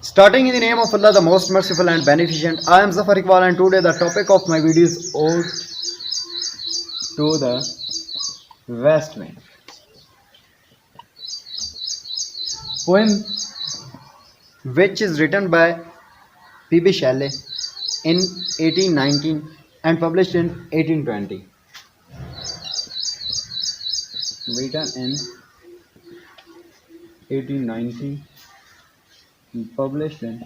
Starting in the name of Allah, the most merciful and beneficent, I am Zafar Iqbal, and today the topic of my video is Ode to the West Wind. Poem which is written by P.B. Shelley in 1819 and published in 1820. Written in 1819 and published in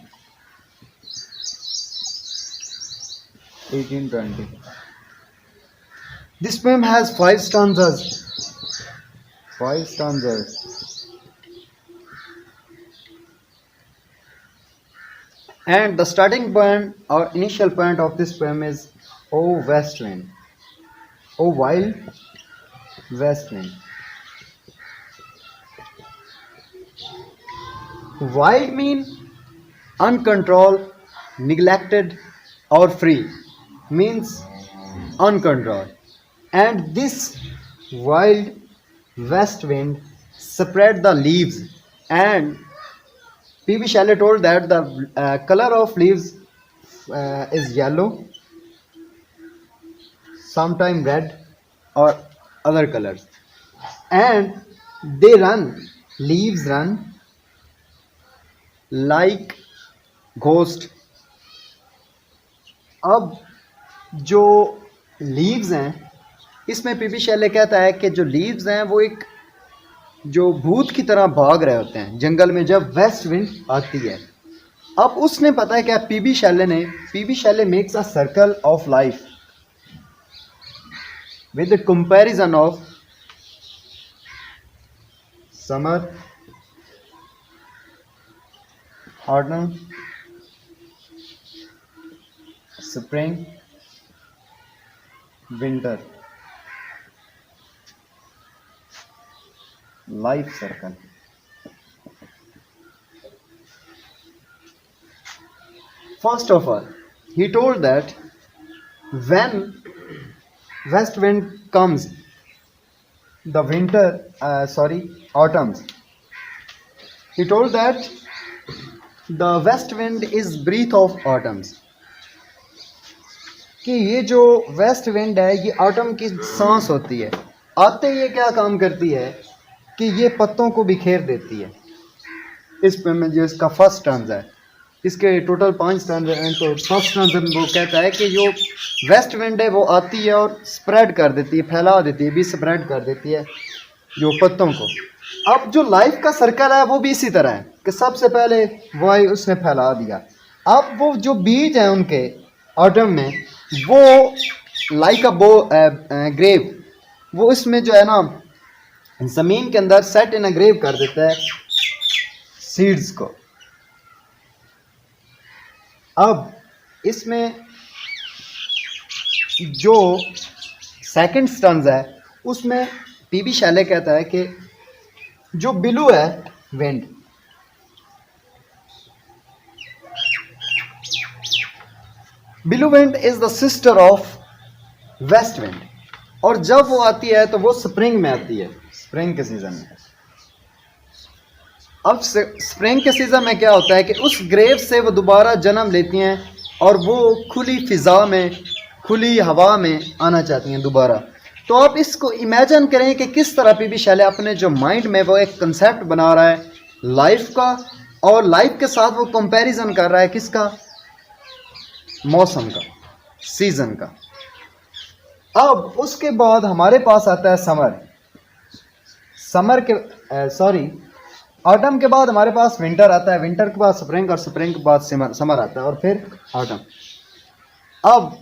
1820. This poem has 5 stanzas. 5 stanzas. And the starting point or initial point of this poem is O West Wind, O wild West Wind. Wild mean uncontrolled, neglected, or free, means uncontrolled. And this wild west wind spread the leaves, and P.B. Shelley told that the color of leaves is yellow, sometimes red, or other colors, and they run, leaves run like ghost. अब जो leaves हैं, इसमें PP Shelley कहता है कि जो leaves हैं वो एक जो भूत की तरह भाग रहे होते हैं जंगल में जब वेस्ट विंड आती है. अब उसने पता है क्या PB Shelley makes a circle of life with comparison of summer, autumn, spring, winter. Life circle. First of all, he told that when west wind comes, the autumns. He told that the west wind is breath of autumns. कि ये जो west wind है ये autumn की सांस होती है. आते ये क्या काम करती है कि ये पत्तों को बिखेर देती है. इस पे में जो इसका फर्स्ट स्टैंजा है, इसके टोटल 5 स्टैंजा हैं, तो फर्स्ट स्टैंजा में वो कहता है कि जो वेस्ट विंड है वो आती है और स्प्रेड कर देती है, फैला देती है, भी स्प्रेड कर देती है जो पत्तों को. अब जो लाइफ का सर्कल है वो भी इसी तरह है कि सबसे पहले वायु उसने फैला दिया. अब वो जो बीज हैं उनके ऑटम में, वो लाइक अ ग्रेव, वो इसमें जो है ना ज़मीन के अंदर सेट इन अ ग्रेव कर देता है सीड्स को. अब इसमें जो सेकंड स्टैंजा है उसमें पीबी शैले कहता है कि जो बिलू है wind, blue wind is the sister of west wind, और जब वो आती है तो वो स्प्रिंग में आती है, स्प्रिंग के सीजन में. अब स्प्रिंग के सीजन में क्या होता है कि उस ग्रेव से वो दोबारा जन्म लेती हैं और वो खुली फिजा में, खुली हवा में आना चाहती हैं दोबारा. तो आप इसको इमेजिन करें कि किस तरह पीबी शैले अपने जो माइंड में वो एक कंसेप्ट बना रहा है लाइफ का, और लाइफ के साथ वो कंपैरिजन कर रहा है किसका, मौसम का, सीजन का. अब उसके बाद हमारे पास आता है ऑटम के बाद हमारे पास विंटर आता है, विंटर के बाद स्प्रिंग, और स्प्रिंग के बाद समर आता है, और फिर ऑटम. अब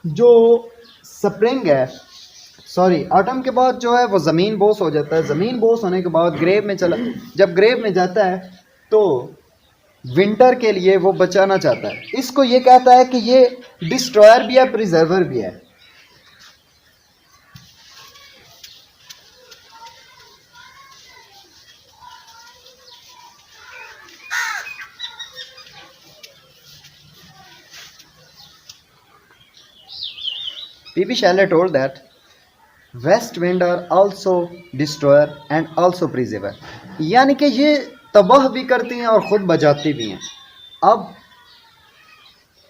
जो स्प्रिंग है, ऑटम के बाद जो है वो ज़मीन बोस हो जाता है. ज़मीन बोस होने के बाद जब ग्रेव में जाता है तो विंटर के लिए वो बचाना चाहता है. इसको ये कहता है कि ये डिस्ट्रॉयर भी है, प्रिजर्वर भी है. P.B. Shelley told that west wind are also destroyer and also preserver, यानी कि ये तबाह भी करती हैं और ख़ुद बचाती भी हैं। अब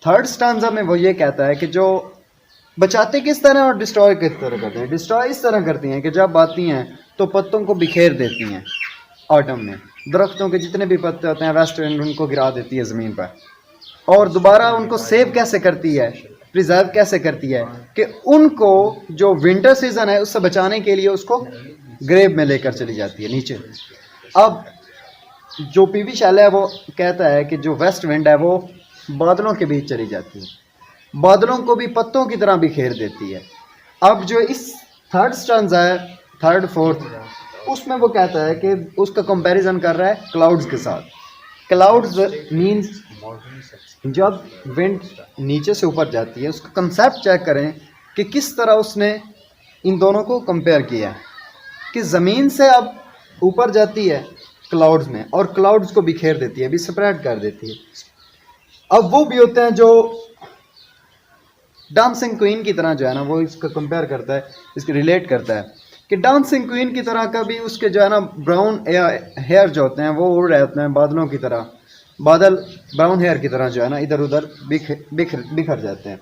थर्ड स्टांजा में वो ये कहता है कि जो बचाते किस तरह और डिस्ट्रॉय किस तरह करते हैं। डिस्ट्रॉय इस तरह करती हैं कि जब आती हैं तो पत्तों को बिखेर देती हैं। ऑटम में दरख्तों के जितने भी पत्ते होते हैं वेस्ट विंड उनको गिरा देती है ज़मीन पर, और दोबारा उनको सेव कैसे करती है, प्रिजर्व कैसे करती है कि उनको जो विंटर सीजन है उससे बचाने के लिए उसको ग्रेव में लेकर चली जाती है नीचे। अब जो पीवी शैल है वो कहता है कि जो वेस्ट विंड है वो बादलों के बीच चली जाती है, बादलों को भी पत्तों की तरह बिखेर देती है। अब जो इस थर्ड स्टांजा है, थर्ड फोर्थ, उसमें वो कहता है कि उसका कंपैरिजन कर रहा है क्लाउड्स के साथ। क्लाउड्स मीन्स जब विंड नीचे से ऊपर जाती है, उसका कंसेप्ट चेक करें कि किस तरह उसने इन दोनों को कंपेयर किया है कि ज़मीन से अब ऊपर जाती है क्लाउड्स में और क्लाउड्स को बिखेर देती है, भी स्प्रेड कर देती है। अब वो भी होते हैं जो डांसिंग क्वीन की तरह जो है ना, वो इसका कंपेयर करता है, इसके रिलेट करता है कि डांसिंग क्वीन की तरह का भी उसके जो है ना ब्राउन हेयर जो होते हैं वो उड़ रहे होते हैं बादलों की तरह, बादल ब्राउन हेयर की तरह जो है ना इधर उधर बिखर जाते हैं।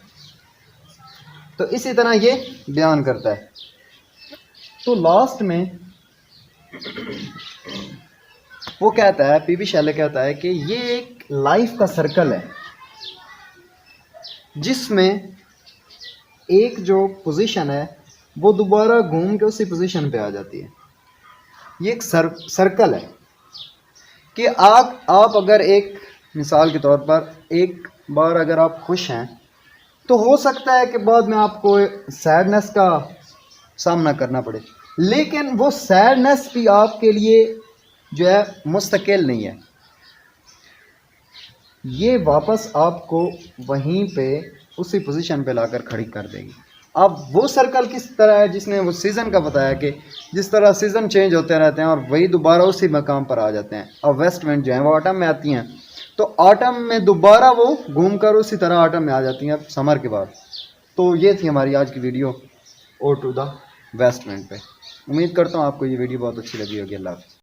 तो इसी तरह ये बयान करता है। तो लास्ट में वो कहता है, पीवी शैले कहता है कि ये एक लाइफ का सर्कल है जिसमें एक जो पोजीशन है वो दोबारा घूम के उसी पोजीशन पे आ जाती है। ये एक सर्कल है कि आप अगर एक मिसाल के तौर पर एक बार अगर आप खुश हैं तो हो सकता है कि बाद में आपको सैडनेस का सामना करना पड़े, लेकिन वो सैडनेस भी आपके लिए जो है मुस्तकिल नहीं है, ये वापस आपको वहीं पे उसी पोजीशन पे लाकर खड़ी कर देगी। अब वो सर्कल किस तरह है जिसने वो सीज़न का बताया कि जिस तरह सीज़न चेंज होते रहते हैं और वही दोबारा उसी मकाम पर आ जाते हैं। अब वेस्ट विंड जो है वो ऑटम में आती हैं तो ऑटम में दोबारा वो घूम कर उसी तरह ऑटम में आ जाती हैं समर के बाद। तो ये थी हमारी आज की video ode to the west wind पे। उम्मीद करता हूँ आपको ये वीडियो बहुत अच्छी लगी होगी। अल्लाह हाफ़िज़।